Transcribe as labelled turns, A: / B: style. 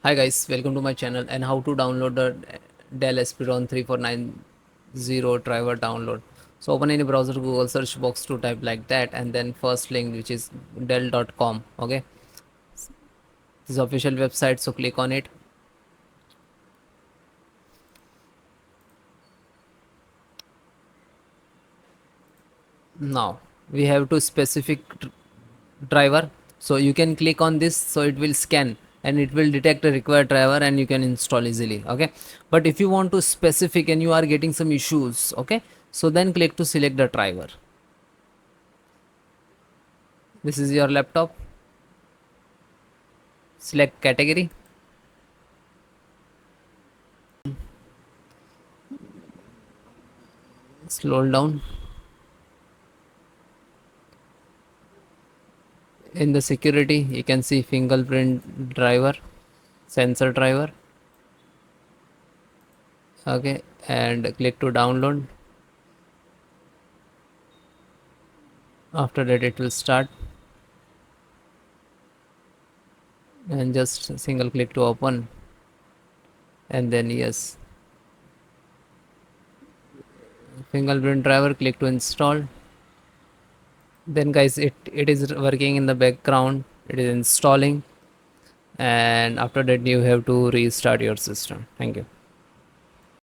A: Hi guys, welcome to my channel and how to download the Dell Inspiron 3490 driver download. So open any browser, Google search box to type like that and then first link which is dell.com. Okay, this is official website, so click on it. Now we have to specific driver, so you can click on this, so it will scan and it will detect a required driver and you can install easily. Okay, but if you want to specific and you are getting some issues, okay, so then click to select the driver. This is your laptop, select category, scroll down. In the security you can see fingerprint driver, sensor driver. Okay, and click to download. After that it will start and just single click to open and then yes, fingerprint driver, click to install. Then guys, it is working in the background, it is installing, and after that you have to restart your system. Thank you.